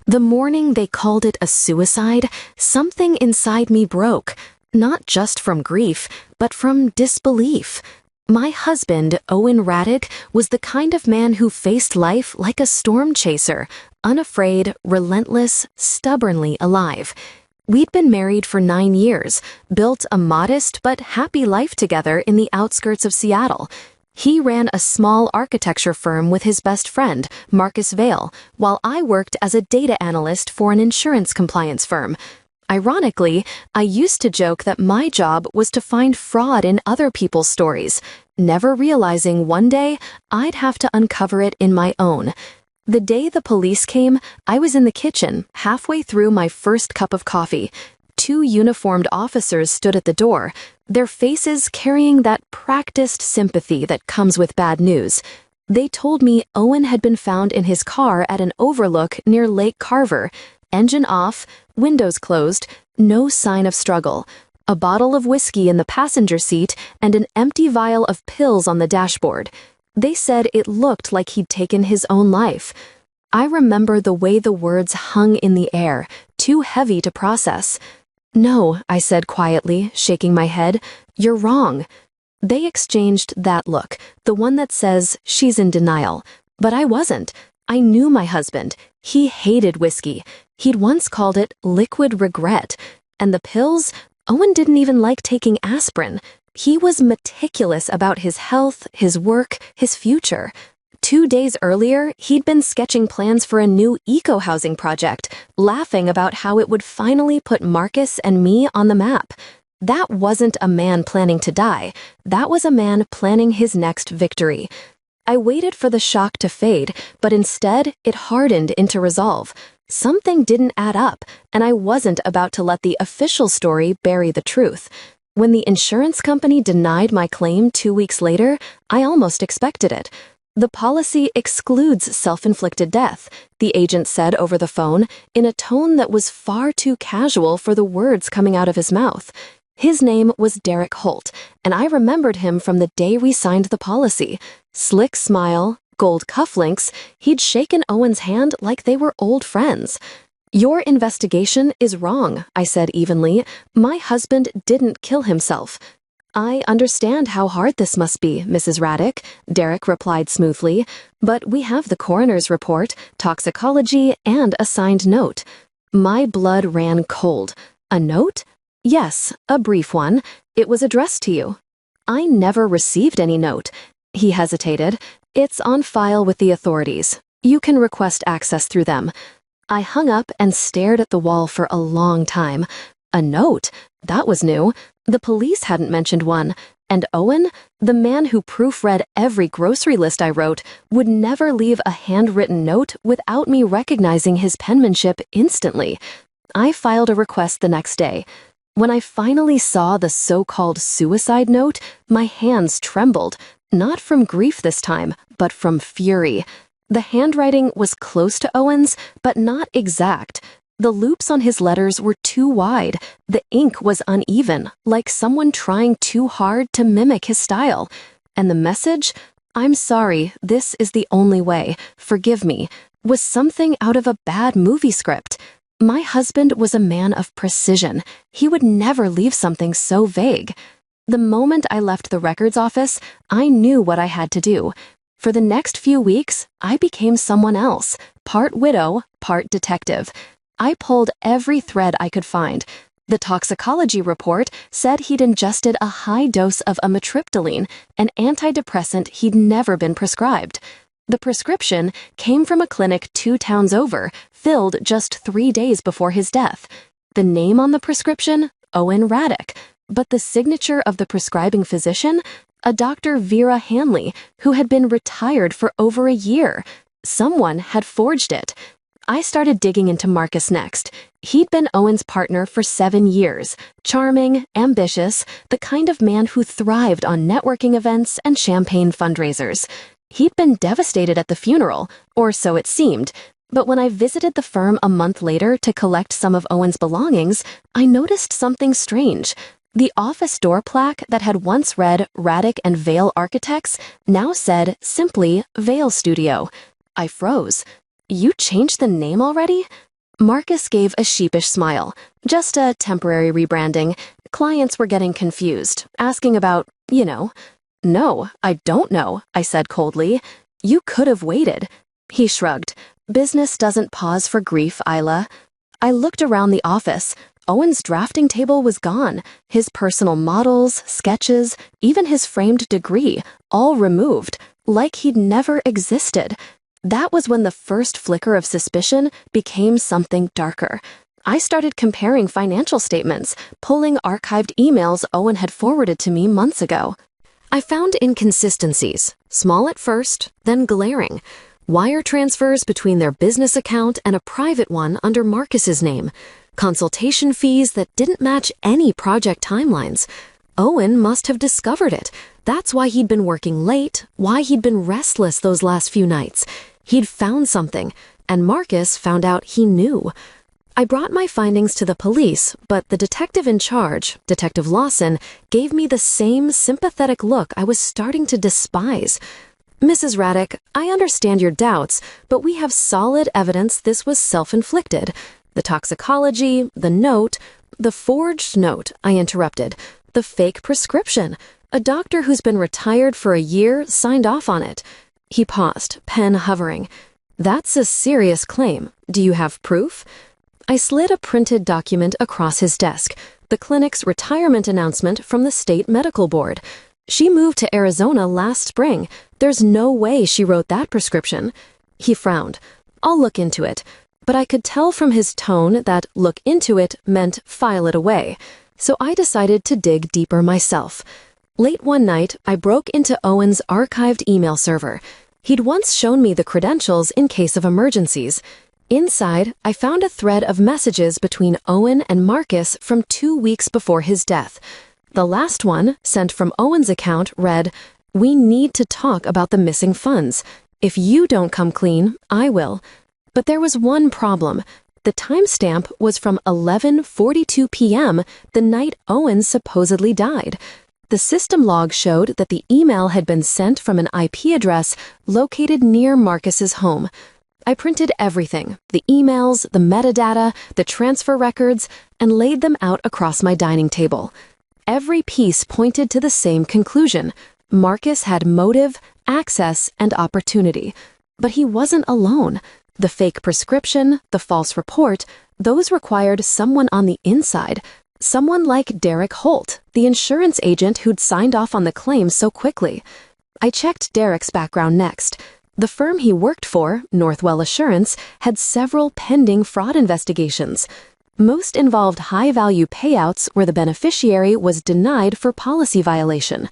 The morning they called it a suicide, something inside me broke, not just from grief, but from disbelief. My husband, Owen Raddick, was the kind of man who faced life like a storm chaser, unafraid, relentless, stubbornly alive. We'd been married for 9 years, built a modest but happy life together in the outskirts of Seattle. He ran a small architecture firm with his best friend, Marcus Vail, while I worked as a data analyst for an insurance compliance firm. Ironically, I used to joke that my job was to find fraud in other people's stories, never realizing one day I'd have to uncover it in my own. The day the police came, I was in the kitchen, halfway through my first cup of coffee. 2 uniformed officers stood at the door, their faces carrying that practiced sympathy that comes with bad news. They told me Owen had been found in his car at an overlook near Lake Carver, engine off, windows closed, no sign of struggle, a bottle of whiskey in the passenger seat, and an empty vial of pills on the dashboard. They said it looked like he'd taken his own life. I remember the way the words hung in the air, too heavy to process. "No," I said quietly, shaking my head. "You're wrong." They exchanged that look, the one that says she's in denial. But I wasn't. I knew my husband. He hated whiskey. He'd once called it liquid regret. And the pills? Owen didn't even like taking aspirin. He was meticulous about his health, his work, his future. 2 days earlier, he'd been sketching plans for a new eco-housing project, laughing about how it would finally put Marcus and me on the map. That wasn't a man planning to die. That was a man planning his next victory. I waited for the shock to fade, but instead, it hardened into resolve. Something didn't add up, and I wasn't about to let the official story bury the truth. When the insurance company denied my claim 2 weeks later, I almost expected it. "The policy excludes self-inflicted death," the agent said over the phone, in a tone that was far too casual for the words coming out of his mouth. His name was Derek Holt, and I remembered him from the day we signed the policy. Slick smile, gold cufflinks, he'd shaken Owen's hand like they were old friends. "Your investigation is wrong," I said evenly. "My husband didn't kill himself." "I understand how hard this must be, Mrs. Raddick," Derek replied smoothly, "but we have the coroner's report, toxicology, and a signed note." My blood ran cold. "A note?" "Yes, a brief one. It was addressed to you." "I never received any note." He hesitated. "It's on file with the authorities. You can request access through them." I hung up and stared at the wall for a long time. A note? That was new. The police hadn't mentioned one. And Owen, the man who proofread every grocery list I wrote, would never leave a handwritten note without me recognizing his penmanship instantly. I filed a request the next day. When I finally saw the so-called suicide note, my hands trembled, not from grief this time, but from fury. The handwriting was close to Owen's, but not exact. The loops on his letters were too wide. The ink was uneven, like someone trying too hard to mimic his style. And the message, "I'm sorry, this is the only way, forgive me," was something out of a bad movie script. My husband was a man of precision. He would never leave something so vague. The moment I left the records office, I knew what I had to do. For the next few weeks, I became someone else, part widow, part detective. I pulled every thread I could find. The toxicology report said he'd ingested a high dose of amitriptyline, an antidepressant he'd never been prescribed. The prescription came from a clinic 2 towns over, filled just 3 days before his death. The name on the prescription? Owen Raddick. But the signature of the prescribing physician? A Dr. Vera Hanley, who had been retired for over a year. Someone had forged it. I started digging into Marcus next. He'd been Owen's partner for 7 years. Charming, ambitious, the kind of man who thrived on networking events and champagne fundraisers. He'd been devastated at the funeral, or so it seemed. But when I visited the firm a month later to collect some of Owen's belongings, I noticed something strange. The office door plaque that had once read Raddick and Vail Architects now said simply Vail Studio. I froze. "You changed the name already?" Marcus gave a sheepish smile. Just a temporary rebranding. Clients were getting confused, asking about, you know. No, I don't know, I said coldly. You could have waited. He shrugged. Business doesn't pause for grief, Isla. I looked around the office. Owen's drafting table was gone. His personal models, sketches, even his framed degree, all removed, like he'd never existed. That was when the first flicker of suspicion became something darker. I started comparing financial statements, pulling archived emails Owen had forwarded to me months ago. I found inconsistencies, small at first, then glaring. Wire transfers between their business account and a private one under Marcus's name. Consultation fees that didn't match any project timelines. Owen must have discovered it. That's why he'd been working late, why he'd been restless those last few nights. He'd found something, and Marcus found out he knew. I brought my findings to the police, but the detective in charge, Detective Lawson, gave me the same sympathetic look I was starting to despise. Mrs. Raddick, I understand your doubts, but we have solid evidence this was self-inflicted. The toxicology, the note, the forged note, I interrupted. The fake prescription. A doctor who's been retired for a year signed off on it. He paused, pen hovering. That's a serious claim. Do you have proof? I slid a printed document across his desk, the clinic's retirement announcement from the state medical board. She moved to Arizona last spring. There's no way she wrote that prescription. He frowned. I'll look into it. But I could tell from his tone that look into it meant file it away. So I decided to dig deeper myself. Late one night, I broke into Owen's archived email server. He'd once shown me the credentials in case of emergencies. Inside, I found a thread of messages between Owen and Marcus from 2 weeks before his death. The last one, sent from Owen's account, read, "We need to talk about the missing funds. If you don't come clean, I will." But there was one problem. The timestamp was from 11:42 p.m., the night Owen supposedly died. The system log showed that the email had been sent from an IP address located near Marcus's home. I printed everything, the emails, the metadata, the transfer records, and laid them out across my dining table. Every piece pointed to the same conclusion. Marcus had motive, access, and opportunity. But he wasn't alone. The fake prescription, the false report, those required someone on the inside. Someone like Derek Holt, the insurance agent who'd signed off on the claim so quickly. I checked Derek's background next. The firm he worked for, Northwell Assurance, had several pending fraud investigations. Most involved high-value payouts where the beneficiary was denied for policy violation.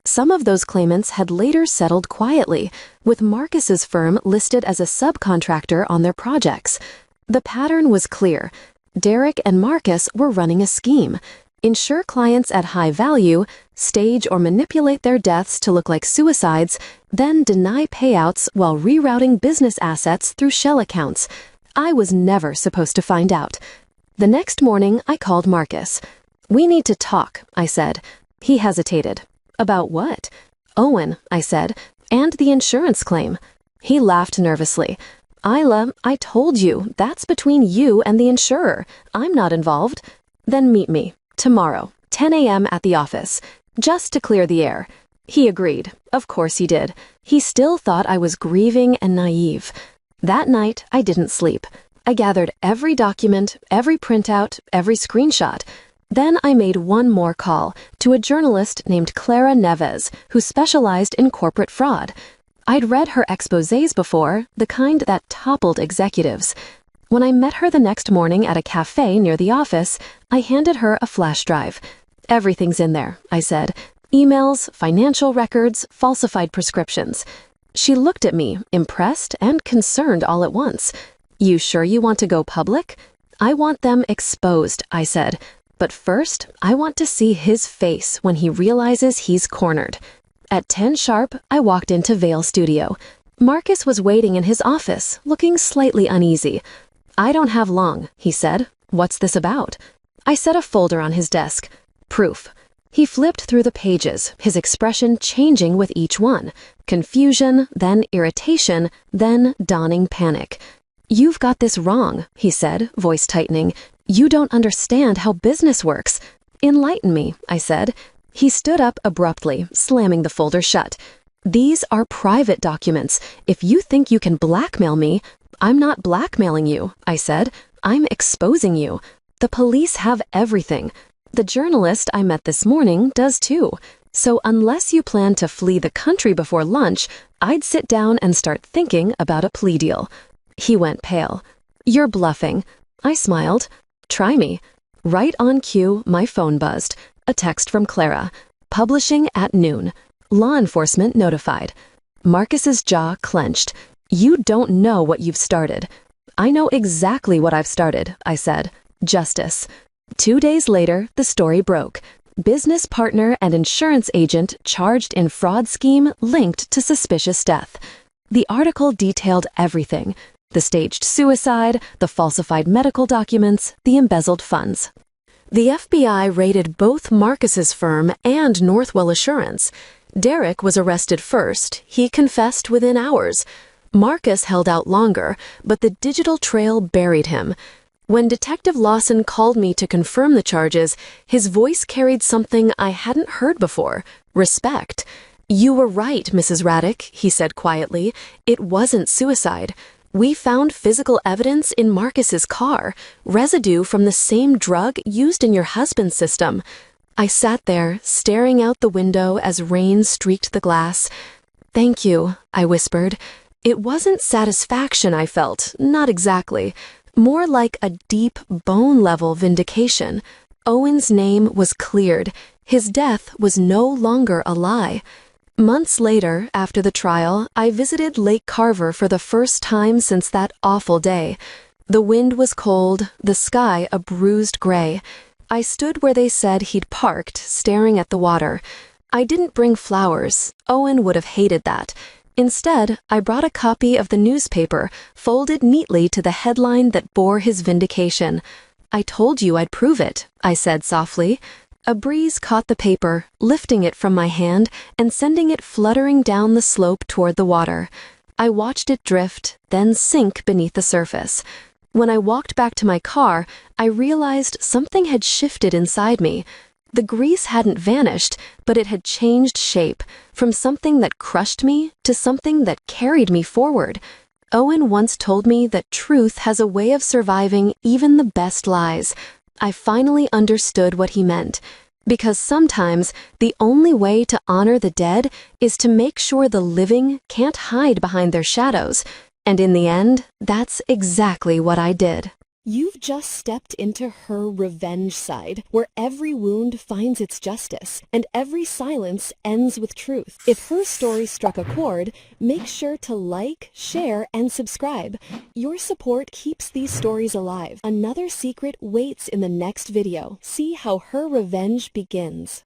Some of those claimants had later settled quietly, with Marcus's firm listed as a subcontractor on their projects. The pattern was clear. Derek and Marcus were running a scheme. Insure clients at high value, stage or manipulate their deaths to look like suicides, then deny payouts while rerouting business assets through shell accounts. I was never supposed to find out. The next morning, I called Marcus. "We need to talk," I said. He hesitated. "About what?" "Owen," I said, "and the insurance claim." He laughed nervously. "Isla, I told you, that's between you and the insurer. I'm not involved." "Then meet me. Tomorrow, 10 a.m. at the office. Just to clear the air." He agreed. Of course he did. He still thought I was grieving and naive. That night, I didn't sleep. I gathered every document, every printout, every screenshot. Then I made one more call to a journalist named Clara Neves, who specialized in corporate fraud. I'd read her exposés before, the kind that toppled executives. When I met her the next morning at a cafe near the office, I handed her a flash drive. "Everything's in there," I said. "Emails, financial records, falsified prescriptions." She looked at me, impressed and concerned all at once. "You sure you want to go public?" "I want them exposed," I said. "But first, I want to see his face when he realizes he's cornered." At 10 sharp, I walked into Vale Studio. Marcus was waiting in his office, looking slightly uneasy. "I don't have long," he said. "What's this about?" I set a folder on his desk. "Proof." He flipped through the pages, his expression changing with each one. Confusion, then irritation, then dawning panic. "You've got this wrong," he said, voice tightening. "You don't understand how business works." "Enlighten me," I said. He stood up abruptly, slamming the folder shut. "These are private documents. If you think you can blackmail me—" "I'm not blackmailing you," I said. "I'm exposing you. The police have everything. The journalist I met this morning does too. So unless you plan to flee the country before lunch, I'd sit down and start thinking about a plea deal." He went pale. "You're bluffing." I smiled. "Try me." Right on cue, my phone buzzed. A text from Clara. "Publishing at noon. Law enforcement notified." Marcus's jaw clenched. "You don't know what you've started." "I know exactly what I've started," I said. "Justice." 2 days later, the story broke. Business partner and insurance agent charged in fraud scheme linked to suspicious death. The article detailed everything: the staged suicide, the falsified medical documents, the embezzled funds. The FBI raided both Marcus's firm and Northwell Assurance. Derek was arrested first. He confessed within hours. Marcus held out longer, but the digital trail buried him. When Detective Lawson called me to confirm the charges, his voice carried something I hadn't heard before: respect. "You were right, Mrs. Raddick," he said quietly. "It wasn't suicide. We found physical evidence in Marcus's car, residue from the same drug used in your husband's system." I sat there, staring out the window as rain streaked the glass. "Thank you," I whispered. It wasn't satisfaction I felt, not exactly. More like a deep, bone-level vindication. Owen's name was cleared. His death was no longer a lie. Months later, after the trial, I visited Lake Carver for the first time since that awful day. The wind was cold, the sky a bruised gray. I stood where they said he'd parked, staring at the water. I didn't bring flowers. Owen would have hated that. Instead, I brought a copy of the newspaper, folded neatly to the headline that bore his vindication. "I told you I'd prove it," I said softly. A breeze caught the paper, lifting it from my hand and sending it fluttering down the slope toward the water. I watched it drift, then sink beneath the surface. When I walked back to my car, I realized something had shifted inside me. The grease hadn't vanished, but it had changed shape, from something that crushed me to something that carried me forward. Owen once told me that truth has a way of surviving even the best lies. I finally understood what he meant, because sometimes the only way to honor the dead is to make sure the living can't hide behind their shadows. And in the end, that's exactly what I did. You've just stepped into her revenge side, where every wound finds its justice, and every silence ends with truth. If her story struck a chord, make sure to like, share, and subscribe. Your support keeps these stories alive. Another secret waits in the next video. See how her revenge begins.